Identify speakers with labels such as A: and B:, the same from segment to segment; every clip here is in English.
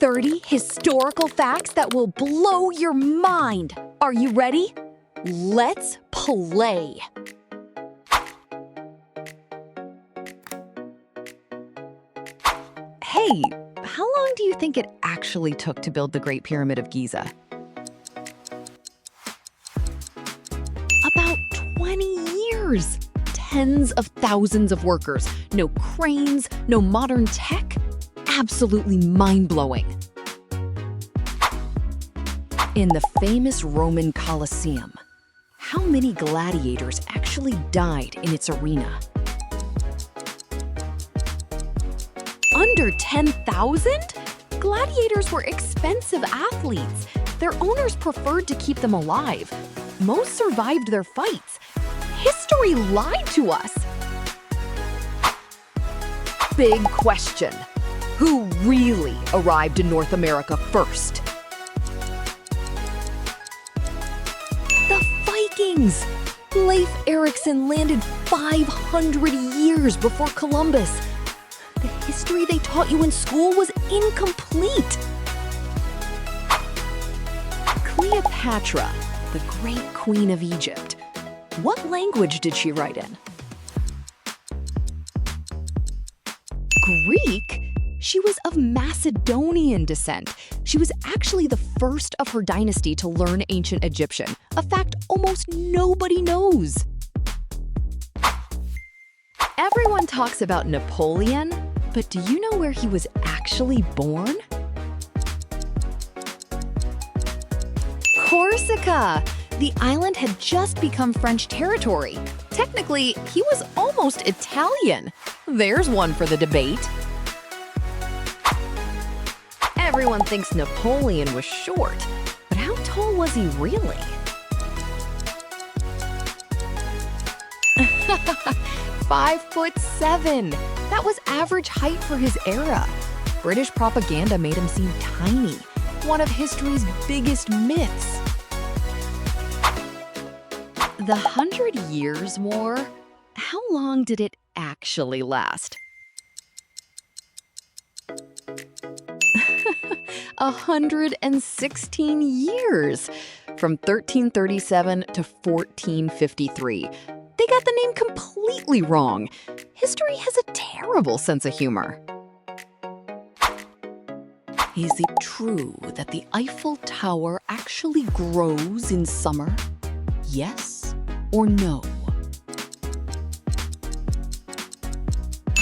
A: 30 historical facts that will blow your mind. Are you ready? Let's play. Hey, how long do you think it actually took to build the Great Pyramid of Giza? About 20 years. Tens of thousands of workers. No cranes, no modern tech. Absolutely mind-blowing. In the famous Roman Colosseum, how many gladiators actually died in its arena? Under 10,000? Gladiators were expensive athletes. Their owners preferred to keep them alive. Most survived their fights. History lied to us. Big question. Who really arrived in North America first? The Vikings! Leif Erikson landed 500 years before Columbus. The history they taught you in school was incomplete. Cleopatra, the great queen of Egypt. What language did she write in? Greek? She was of Macedonian descent. She was actually the first of her dynasty to learn ancient Egyptian, a fact almost nobody knows. Everyone talks about Napoleon, but do you know where he was actually born? Corsica! The island had just become French territory. Technically, he was almost Italian. There's one for the debate. Everyone thinks Napoleon was short, but how tall was he really? 5'7". That was average height for his era. British propaganda made him seem tiny, one of history's biggest myths. The 100 Years' War, how long did it actually last? 116 years, from 1337 to 1453. They got the name completely wrong. History has a terrible sense of humor. Is it true that the Eiffel Tower actually grows in summer? Yes or no?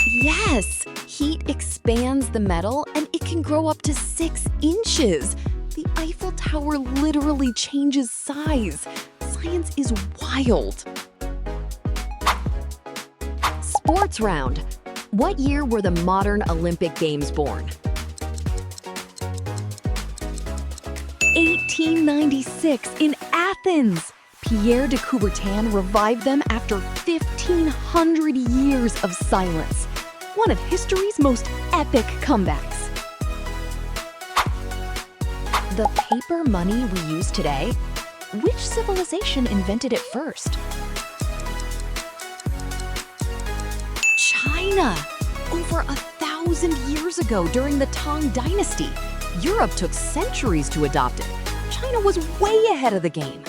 A: Yes! Heat expands the metal and it can grow up to 6 inches. The Eiffel Tower literally changes size. Science is wild. Sports round. What year were the modern Olympic Games born? 1896 in Athens. Pierre de Coubertin revived them after 1,500 years of silence. One of history's most epic comebacks. The paper money we use today, which civilization invented it first? China! Over 1,000 years ago during the Tang Dynasty. Europe took centuries to adopt it. China was way ahead of the game.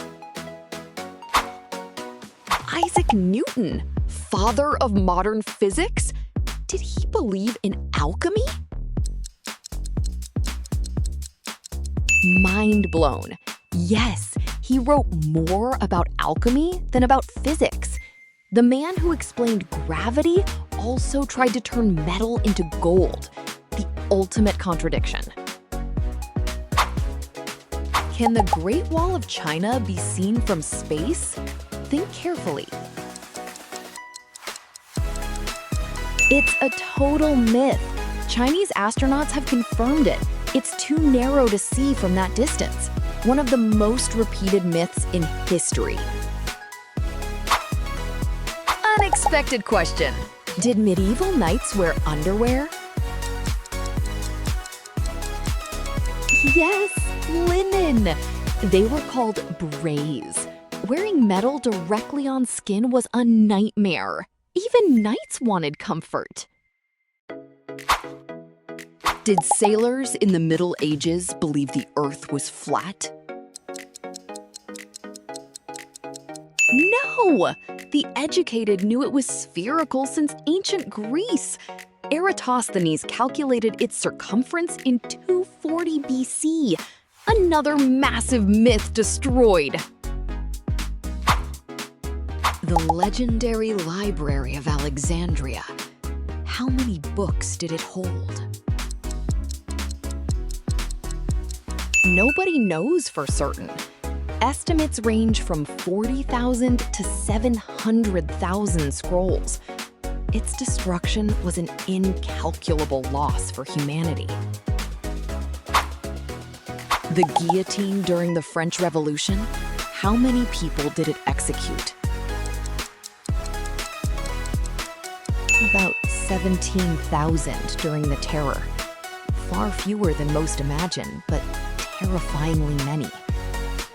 A: Isaac Newton, father of modern physics? Did he believe in alchemy? Mind blown. Yes, he wrote more about alchemy than about physics. The man who explained gravity also tried to turn metal into gold. The ultimate contradiction. Can the Great Wall of China be seen from space? Think carefully. It's a total myth. Chinese astronauts have confirmed it. It's too narrow to see from that distance. One of the most repeated myths in history. Unexpected question. Did medieval knights wear underwear? Yes, linen. They were called braids. Wearing metal directly on skin was a nightmare. Even knights wanted comfort. Did sailors in the Middle Ages believe the Earth was flat? No! The educated knew it was spherical since ancient Greece. Eratosthenes calculated its circumference in 240 BC. Another massive myth destroyed. The legendary Library of Alexandria. How many books did it hold? Nobody knows for certain. Estimates range from 40,000 to 700,000 scrolls. Its destruction was an incalculable loss for humanity. The guillotine during the French Revolution, how many people did it execute? About 17,000 during the Terror. Far fewer than most imagine, but terrifyingly many.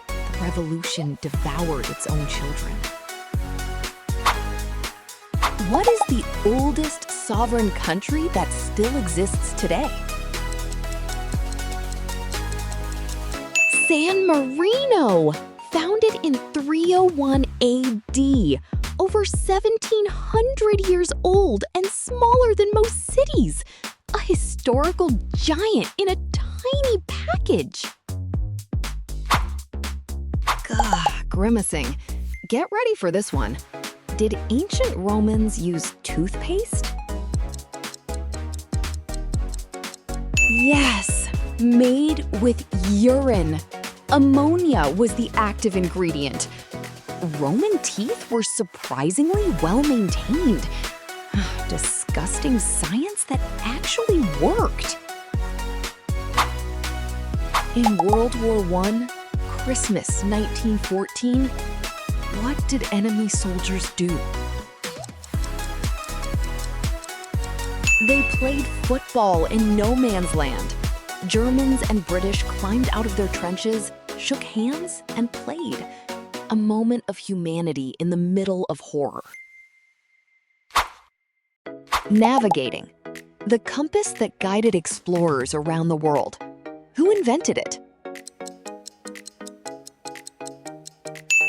A: The revolution devoured its own children. What is the oldest sovereign country that still exists today? San Marino, founded in 301 AD, over 1,700 years old and smaller than most cities. A historical giant in a tiny package. Grimacing. Get ready for this one. Did ancient Romans use toothpaste? Yes, made with urine. Ammonia was the active ingredient. Roman teeth were surprisingly well maintained. Disgusting science that actually worked. In World War I, Christmas 1914, what did enemy soldiers do? They played football in no man's land. Germans and British climbed out of their trenches, shook hands, and played. A moment of humanity in the middle of horror. Navigating. The compass that guided explorers around the world. Who invented it?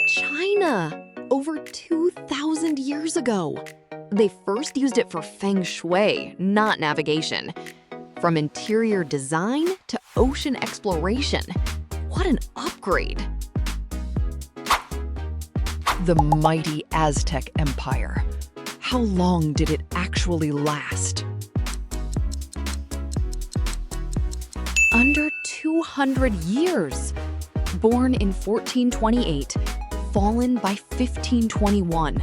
A: China, over 2,000 years ago. They first used it for feng shui, not navigation. From interior design to ocean exploration. What an upgrade! The mighty Aztec Empire. How long did it actually last? Under 200 years. Born in 1428, fallen by 1521.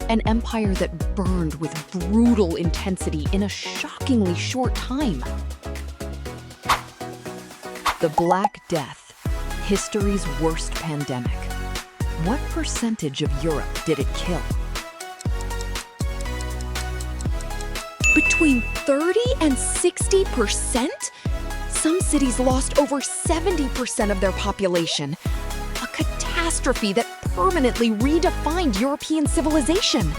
A: An empire that burned with brutal intensity in a shockingly short time. The Black Death, history's worst pandemic. What percentage of Europe did it kill? Between 30 and 60%? Some cities lost over 70% of their population. A catastrophe that permanently redefined European civilization.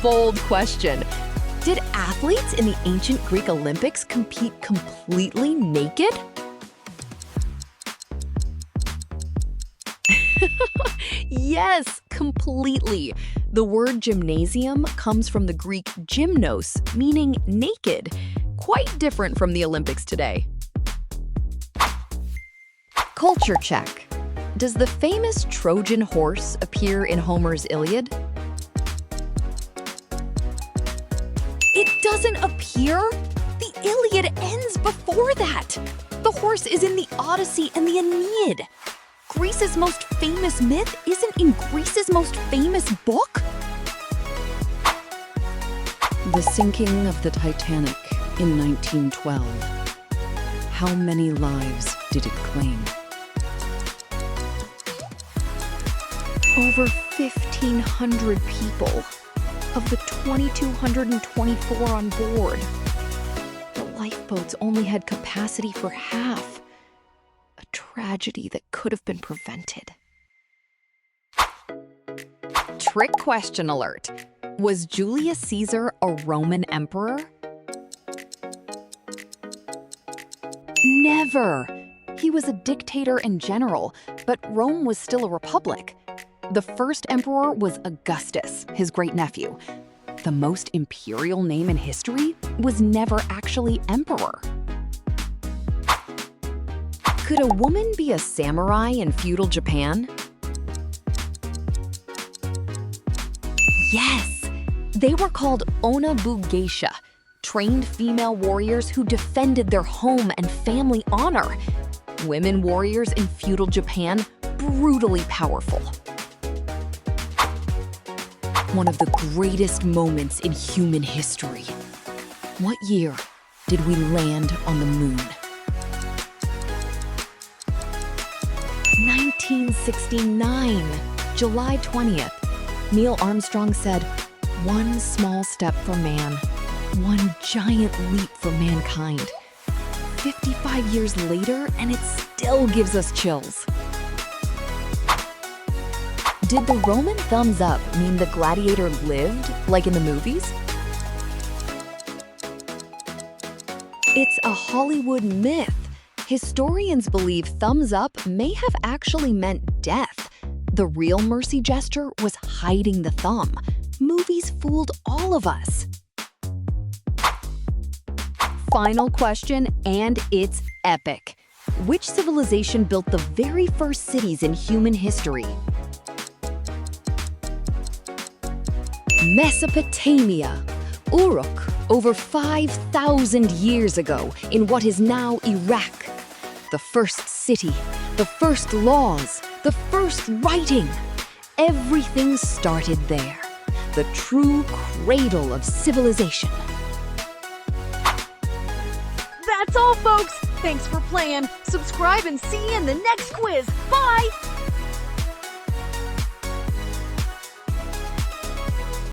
A: Bold question. Did athletes in the ancient Greek Olympics compete completely naked? Yes, completely. The word gymnasium comes from the Greek gymnos, meaning naked, quite different from the Olympics today. Culture check. Does the famous Trojan horse appear in Homer's Iliad? It doesn't appear? The Iliad ends before that. The horse is in the Odyssey and the Aeneid. Greece's most famous myth isn't in Greece's most famous book? The sinking of the Titanic in 1912. How many lives did it claim? Over 1,500 people of the 2,224 on board. The lifeboats only had capacity for half. A tragedy that could have been prevented. Trick question alert. Was Julius Caesar a Roman emperor? Never! He was a dictator and general, but Rome was still a republic. The first emperor was Augustus, his great-nephew. The most imperial name in history was never actually emperor. Could a woman be a samurai in feudal Japan? Yes! They were called onabu-geisha, trained female warriors who defended their home and family honor. Women warriors in feudal Japan, brutally powerful. One of the greatest moments in human history. What year did we land on the moon? 1969, July 20th. Neil Armstrong said, "One small step for man, one giant leap for mankind." 55 years later, and it still gives us chills. Did the Roman thumbs up mean the gladiator lived, like in the movies? It's a Hollywood myth. Historians believe thumbs up may have actually meant death. The real mercy gesture was hiding the thumb. Movies fooled all of us. Final question, and it's epic. Which civilization built the very first cities in human history? Mesopotamia, Uruk, over 5,000 years ago in what is now Iraq. The first city, the first laws, the first writing. Everything started there. The true cradle of civilization.
B: That's all, folks. Thanks for playing. Subscribe and see you in the next quiz. Bye!